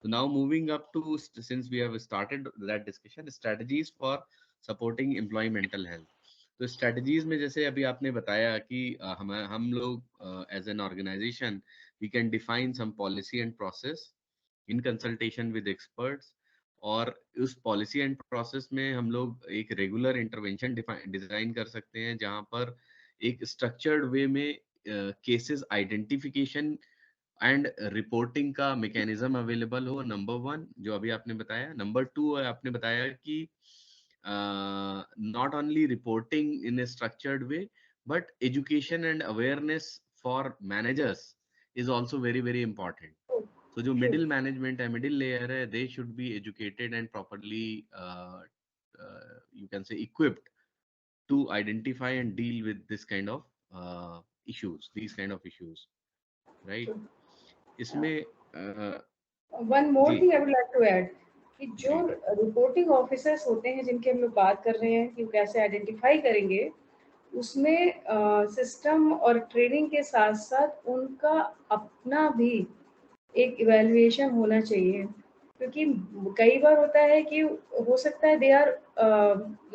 So now moving up to, since we have started that discussion, strategies for supporting employee mental health. तो strategies में जैसे अभी आपने बताया कि हम लोग as an organization we can define some policy and process in consultation with experts, और उस पॉलिसी एंड प्रोसेस में हम लोग एक रेगुलर इंटरवेंशन डिजाइन कर सकते हैं जहां पर एक स्ट्रक्चर्ड वे में केसेस आइडेंटिफिकेशन एंड रिपोर्टिंग का मैकेनिज्म अवेलेबल हो, नंबर वन जो अभी आपने बताया। नंबर टू आपने बताया कि not only reporting in A structured way but education and awareness for managers is also very very important. तो जो True. मिडिल मैनेजमेंट है, मिडिल लेयर है, they should be educated and properly you can say equipped to identify and deal with this kind of issues, these kind of issues, right? True. इसमें one more जी thing I would like to add कि जो जी reporting officers होते हैं जिनकी हम लोग बात कर रहे हैं कि वो कैसे आइडेंटिफाई करेंगे, उसमें सिस्टम और ट्रेनिंग के साथ साथ उनका अपना भी एक इवैल्यूएशन होना चाहिए, क्योंकि कई बार होता है कि हो सकता है they are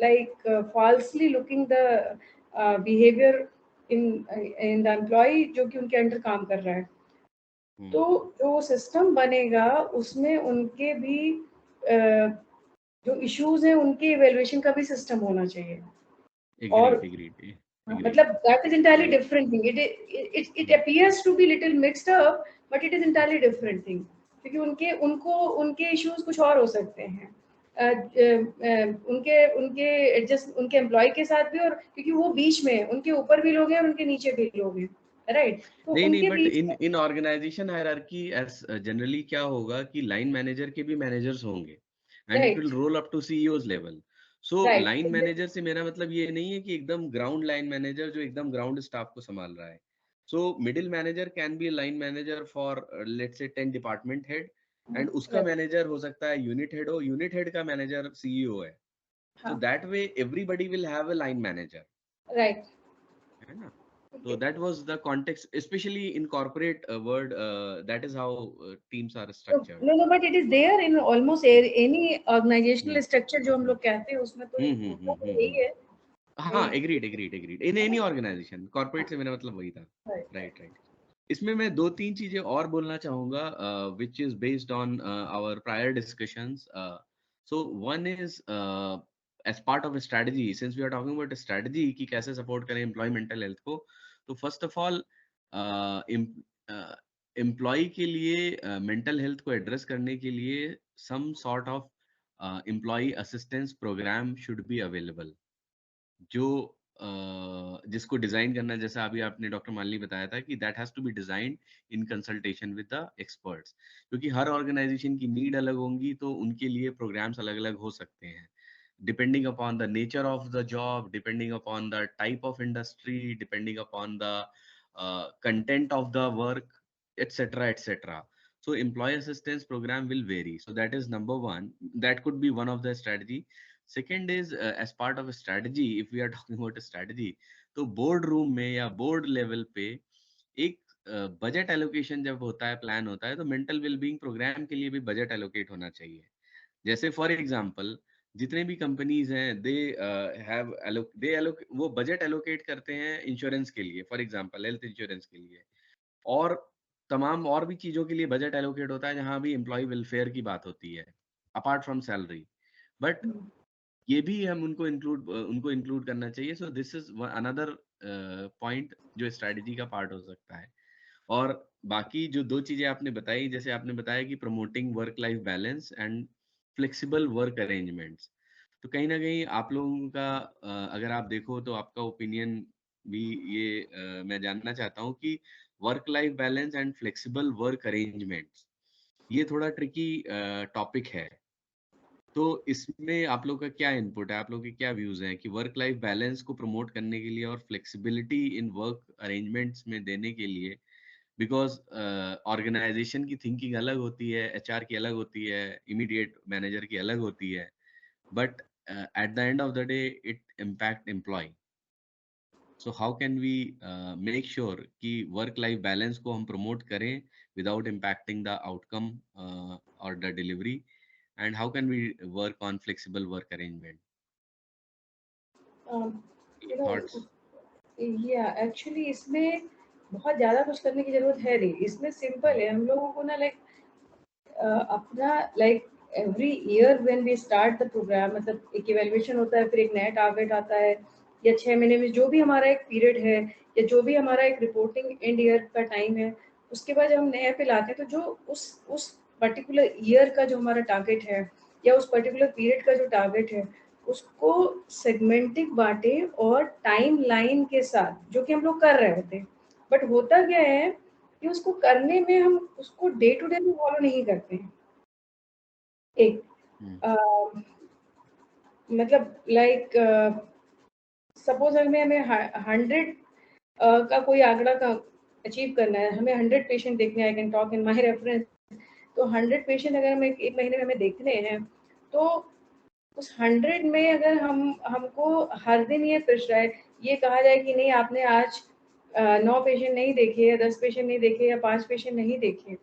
like falsely looking the behaviour in in the employ जो कि उनके अंडर काम कर रहा है। तो जो सिस्टम बनेगा उसमें उनके भी जो इश्यूज हैं उनके इवैल्यूएशन का भी सिस्टम होना चाहिए। और एग्रीड एग्रीड एग्रीड मतलब that is entirely different thing, it appears to be little mixed up but it is entirely different thing, क्योंकि उनके इश्यूज कुछ और हो सकते हैं उनके उनके एडजस्ट उनके एम्प्लॉय के साथ भी, और क्योंकि वो बीच में उनके ऊपर भी लोग हैं और उनके नीचे भी लोग हैं, राइट? तो नहीं नहीं, उनके बट बीच इन में इन ऑर्गेनाइजेशन हायरार्की एस जनरली क्या होगा कि लाइन मैनेजर के भी मैनेजर्स होंगे and it will right roll up to CEOs level. So right line manager से मेरा मतलब ये नहीं है कि एकदम ग्राउंड लाइन मैनेजर जो एकदम ग्राउंड स्टाफ को संभाल रहा है। So middle manager can be line manager for let's say 10 department head, and उसका राइट मैनेजर हो सकता है यूनिट हेड हो, यूनिट हेड का मैनेजर सीईओ है। So हाँ that way everybody will have a line manager, right है ना? So okay. that was the context, especially in corporate world. That is how teams are structured. No no but it is there in almost any organizational Hmm. Structure जो हम लोग कहते हैं उसमें तो होता तो यही है। हाँ, वही agreed agreed agreed in any organization, corporate से मेरा मतलब वही था। Right right right right. इसमें मैं दो तीन चीजें और बोलना चाहूंगा which is based on our prior discussions. So one is as part of strategy, since we are talking about strategy कि कैसे सपोर्ट करें एम्प्लॉय मेंटल हेल्थ को। तो फर्स्ट ऑफ ऑल एम्प्लॉय के लिए मेंटल हेल्थ को एड्रेस करने के लिए some sort of employ assistance program should be available, जो जिसको डिजाइन करना, जैसा अभी आपने डॉक्टर मालिनी बताया था कि that has to be designed in consultation with the experts, क्योंकि हर ऑर्गेनाइजेशन की नीड अलग होंगी तो उनके लिए प्रोग्राम्स अलग अलग हो सकते हैं, depending upon the nature of the job, depending upon the type of industry, depending upon the content of the work, etc etc. So employee assistance program will vary, so that is number one, that could be one of the strategy. Second is as part of a strategy, if we are talking about a strategy, तो board room में या board level पे एक budget allocation जब होता है, plan होता है, तो मेंटल वेलबींग प्रोग्राम के लिए भी बजट एलोकेट होना चाहिए। जैसे फॉर एग्जांपल जितने भी कंपनीज हैं दे हैव वो बजट एलोकेट करते हैं इंश्योरेंस के लिए, फॉर एग्जांपल हेल्थ इंश्योरेंस के लिए, और तमाम और भी चीजों के लिए बजट एलोकेट होता है जहां भी एम्प्लॉय वेलफेयर की बात होती है अपार्ट फ्रॉम सैलरी। बट ये भी हम उनको इंक्लूड करना चाहिए। So this is another point जो स्ट्रेटजी का पार्ट हो सकता है। और बाकी जो दो चीजें आपने बताई, जैसे आपने बताया कि promoting work life balance and flexible work arrangements, तो कहीं ना कहीं आप लोगों का अगर आप देखो तो आपका ओपिनियन भी ये मैं जानना चाहता हूँ कि work life balance and flexible work arrangements ये थोड़ा ट्रिकी टॉपिक है। तो इसमें आप लोग का क्या इनपुट है, आप लोग के क्या व्यूज हैं कि वर्क लाइफ बैलेंस को प्रमोट करने के लिए और फ्लेक्सिबिलिटी इन वर्क अरेंजमेंट्स में देने के लिए, बिकॉज ऑर्गेनाइजेशन की थिंकिंग अलग होती है, एचआर की अलग होती है, इमीडिएट मैनेजर की अलग होती है, but at the end of the day it impact employ. So how can we make sure कि वर्क लाइफ बैलेंस को हम प्रमोट करें without impacting the outcome or the delivery? And how can we work on flexible work arrangement? You know Thoughts? या actually इसमें बहुत ज़्यादा कुछ करने की ज़रूरत है नहीं, इसमें सिंपल है। हम लोगों को ना अपना every year when we start the program, मतलब एक इवैल्यूएशन होता है, फिर एक नया टारगेट आता है, या 6 महीने में जो भी हमारा एक पीरियड है, या जो भी हमारा एक रिपोर्टिंग एंड ईयर का टाइम है, उसके बाद जब हम नए पे लाते हैं तो जो उस पर्टिकुलर ईयर का जो हमारा टारगेट है या उस पर्टिकुलर पीरियड का जो टारगेट है, उसको सेगमेंटिक बांटे और टाइम लाइन के साथ, जो कि हम लोग कर रहे होते हैं। बट होता क्या है कि उसको करने में हम उसको डे टू डे में फॉलो नहीं करते हैं। एक मतलब सपोज हमें 100 का कोई आंकड़ा का अचीव करना है, हमें 100 पेशेंट देखने, I can talk in my reference, तो 100 पेशेंट अगर हमें एक महीने में हमें देखने हैं, तो उस 100 में अगर हमको हर दिन ये प्रेशर है, ये कहा जाए कि नहीं आपने आज 9 पेशेंट नहीं देखे या 10 पेशेंट नहीं देखे या 5 पेशेंट नहीं देखे,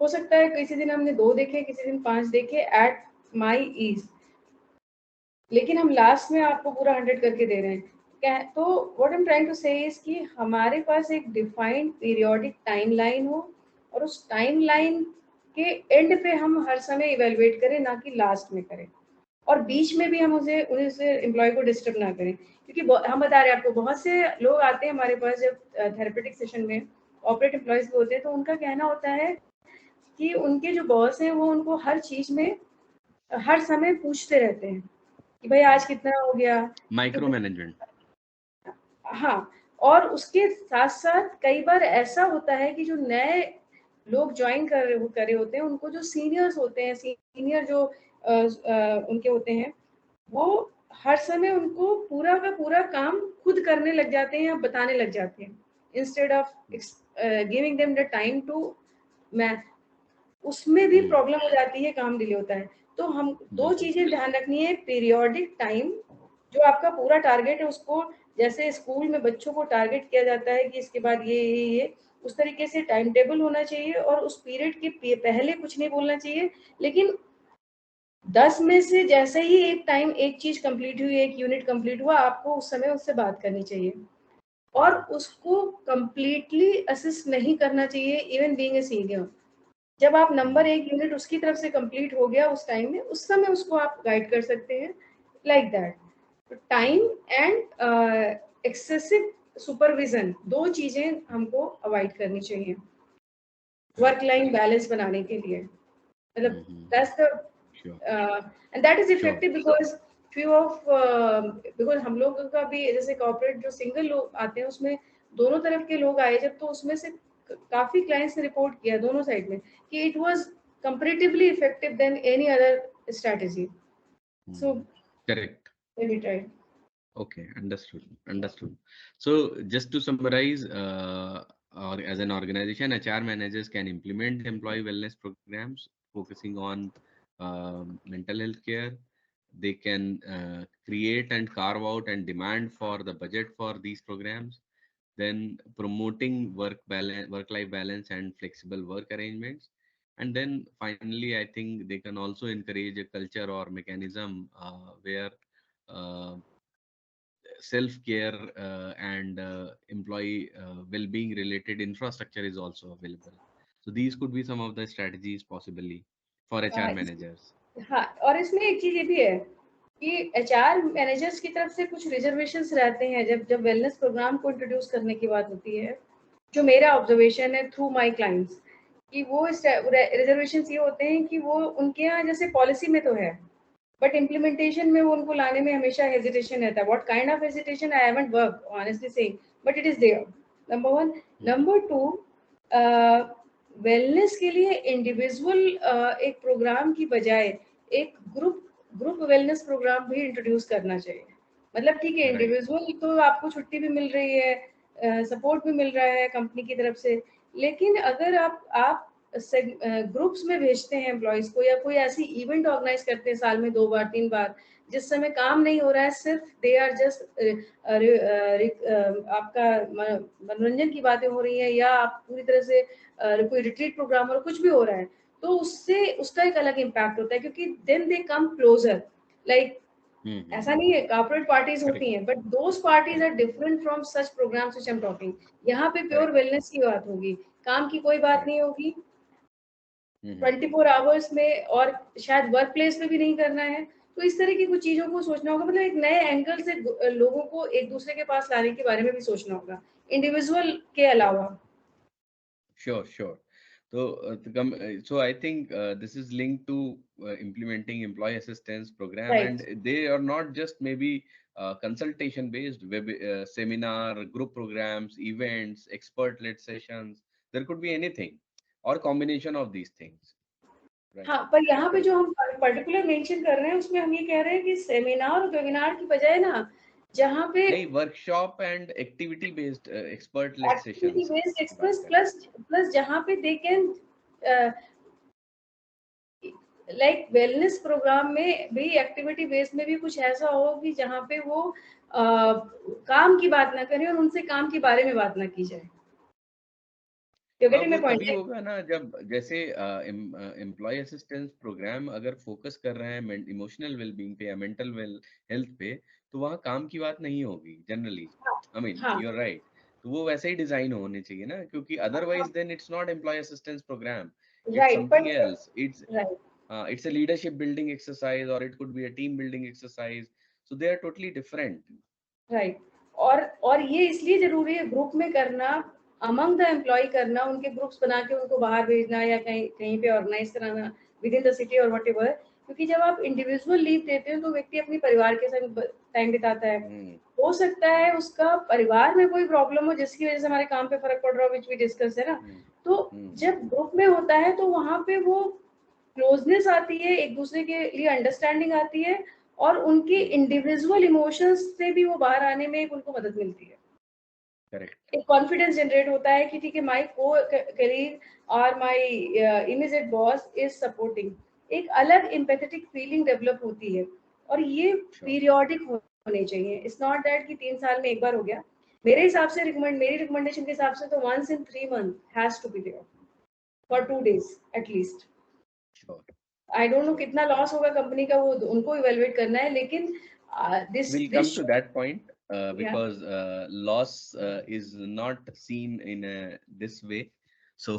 हो सकता है किसी दिन हमने 2 देखे, किसी दिन 5 देखे, एट माई ईज, लेकिन हम लास्ट में आपको पूरा 100 करके दे रहे हैं क्या? तो what I am trying to say is कि हमारे पास एक डिफाइंड पीरियोडिक टाइमलाइन हो, और उस टाइमलाइन के एंड पे हम हर समय इवेलुएट करें, ना कि लास्ट में करें। और बीच में भी हम उसे एम्प्लॉय को डिस्टर्ब ना करें, क्योंकि हम बता रहे हैं आपको, बहुत से लोग आते हैं हमारे पास जब थेरेपेटिक सेशन में, ऑपरेट एम्प्लॉयज भी होते हैं, तो उनका कहना होता है कि उनके जो बॉस हैं वो उनको हर चीज में हर समय पूछते रहते हैं कि भाई आज कितना हो गया, माइक्रो कितना। मैनेजमेंट। हाँ, और उसके साथ साथ कई बार ऐसा होता है कि जो नए लोग ज्वाइन कर रहे होते हैं, उनको जो सीनियर्स होते हैं, सीनियर जो उनके होते हैं, वो हर समय उनको पूरा का पूरा काम खुद करने लग जाते हैं या बताने लग जाते हैं, instead of giving them the time to math. उसमें भी प्रॉब्लम हो जाती है, काम डिले होता है। तो हम दो चीजें ध्यान रखनी है, पीरियोडिक टाइम, जो आपका पूरा टारगेट है उसको, जैसे स्कूल में बच्चों को टारगेट किया जाता है कि इसके बाद ये उस तरीके से टाइम टेबल होना चाहिए, और उस पीरियड के पहले कुछ नहीं बोलना चाहिए, लेकिन 10 में से जैसे ही एक चीज कंप्लीट हुई, एक यूनिट कंप्लीट हुआ, आपको उस समय उससे बात करनी चाहिए, और उसको कंप्लीटली असिस्ट नहीं करना चाहिए, इवन बीइंग ए सीनियर। जब आप नंबर 1 यूनिट उसकी तरफ से कंप्लीट हो गया उस टाइम में, उस समय उसको आप गाइड कर सकते हैं, लाइक दैट। तो टाइम एंड एक्सेसिव सुपरविजन, दो चीजें हमको अवॉइड करनी चाहिए वर्क लाइन बैलेंस बनाने के लिए। मतलब that's the end that is effective because few of because हम लोग का भी जैसे कॉर्पोरेट जो सिंगल लोग आते हैं, उसमें दोनों तरफ के लोग आए जब, तो उसमें से काफी क्लाइंट्स ने रिपोर्ट किया दोनों साइड में कि it was comparatively effective than any other strategy. So Correct. maybe try. Okay, understood. So just to summarize, or as an organization, HR managers can implement employee wellness programs focusing on mental health care. They can create and carve out and demand for the budget for these programs, then promoting work-life balance and flexible work arrangements. And then finally, I think they can also encourage a culture or mechanism where self-care and employee well-being related infrastructure is also available. So these could be some of the strategies possibly for HR managers. हाँ, और इसमें एक चीज ये भी है कि HR managers की तरफ से कुछ रिजर्वेशंस रहते हैं जब जब वेलनेस प्रोग्राम को इंट्रोड्यूस करने की बात होती है। जो मेरा ऑब्जर्वेशन है थ्रू माय क्लाइंट्स, कि वो रिजर्वेशंस ये होते हैं कि वो उनके यहाँ जैसे पॉलिसी में तो है, बट इम्प्लीमेंटेशन में वो उनको लाने में हमेशा हेजिटेशन रहता है। What kind of hesitation, I haven't work honestly saying, but it is there, number 1। Number 2, wellness के लिए इंडिविजुअल एक प्रोग्राम की बजाय एक ग्रुप वेलनेस प्रोग्राम भी इंट्रोड्यूस करना चाहिए। मतलब ठीक है, इंडिविजुअल तो आपको छुट्टी भी मिल रही है, सपोर्ट भी मिल रहा है कंपनी की तरफ से, लेकिन अगर आप ग्रुप्स में भेजते हैं एम्प्लॉयज को, या कोई ऐसी इवेंट ऑर्गेनाइज करते हैं साल में 2 बार 3 बार, जिस समय काम नहीं हो रहा है, सिर्फ दे आर जस्ट आपका मनोरंजन की बातें हो रही है, या आप पूरी तरह से कोई रिट्रीट प्रोग्राम और कुछ भी हो रहा है, तो उससे उसका एक अलग इम्पैक्ट होता है, क्योंकि then they come closer. Like ऐसा नहीं है, कॉर्पोरेट पार्टीज होती हैं, but those parties are different from such programs which I am talking. यहाँ पे प्योर वेलनेस की बात होगी, काम की कोई बात नहीं होगी 24 आवर्स में, और शायद वर्क प्लेस में भी नहीं करना है। तो इस तरह की कुछ चीजों को सोचना होगा, मतलब एक नए एंगल से लोगों को एक दूसरे के पास लाने के बारे में भी सोचना होगा, इंडिविजुअल के अलावा। Sure. So I think this is linked to implementing employee assistance program, right, and they are not just maybe consultation based web seminar, group programs, events, expert led sessions. There could be anything or combination of these things, right? हाँ, पर यहाँ पे जो हम particular mention कर रहे हैं, उसमें हम ये कह रहे हैं कि सेमिनार और वेबिनार की बजाय ना, जहाँ पे नहीं, workshop and activity based expert led activity sessions based की बात एक्सप्रेस कर रहे हैं। प्लस जहाँ पे they can like wellness program में भी, एक्टिविटी बेस्ड में भी कुछ ऐसा हो कि जहाँ पे वो काम की बात ना करें और उनसे काम के बारे में बात ना की जाए। यू गेटिंग वो माय पॉइंट? तभी होगा ना जब जैसे एम्प्लॉय असिस्टेंस प्रोग्राम अगर फोकस कर रहे हैं इमोशनल वेलबींग पे या मेंटल वेल हेल्थ पे, तो वहाँ काम की बात नहीं होगी जनरली। आई मीन हाँ, यू आर राइट। तो वो वैसे ही डिजाइन होने चाहिए ना, क्योंकि otherwise then it's not employ assistance program, it's right, something but else. Right, It's a leadership building exercise or it could be a team building exercise, so they are totally different. Right. और ये इसलिए जरूरी है group में करना, among the employ करना, उनके groups बना के उनको बाहर भेजना या कहीं कहीं पे ऑर्गेनाइज कराना विद इन द सिटी और व्हाटएवर। क्योंकि जब आप इंडिविजुअल लीव देते हो तो व्यक्ति अपने परिवार के संग टाइम बिताता है। Hmm. हो सकता है उसका परिवार में कोई प्रॉब्लम हो जिसकी वजह से हमारे काम पे फर्क पड़ रहा हो, विच वी डिस्कस है ना। Hmm. तो Hmm. जब ग्रुप में होता है तो वहां पे वो क्लोजनेस आती है, एक दूसरे के लिए अंडरस्टैंडिंग आती है, और उनके Hmm. इंडिविजुअल इमोशंस से भी वो बाहर आने में उनको मदद मिलती है। Correct. एक कॉन्फिडेंस जनरेट होता है कि ठीक है, माय को कलीग और my immediate boss is supporting. एक अलग एम्पैथेटिक फीलिंग डेवलप होती है, और ये Sure. पीरियोडिक होने चाहिए। इट्स नॉट दैट कि 3 साल में एक बार हो गया। मेरे हिसाब से मेरी रिकमेंडेशन के हिसाब से तो once in 3 month has to be there for 2 days at least. Sure. I don't know कितना लॉस होगा कंपनी का, वो उनको इवैल्यूएट करना है, लेकिन this We'll come this to that point या because loss is not seen in this way. So,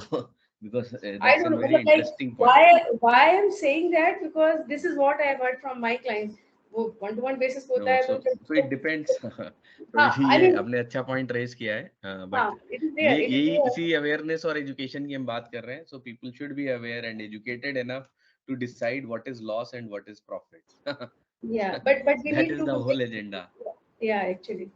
because I that's a don't know, very मतलब like interesting point. why I'm saying that, because this is what I have heard from my clients. वो one to one basis होता No, है तो so it depends. तो हाँ, I ये mean आपने अच्छा पॉइंट रेज किया है, हाँ, बट ये it is यही there, इसी अवेयरनेस और एजुकेशन की हम बात कर रहे हैं. So people should be aware and educated enough to decide what is loss and what is profit. yeah, but we That need is to the do whole it, agenda. yeah, actually.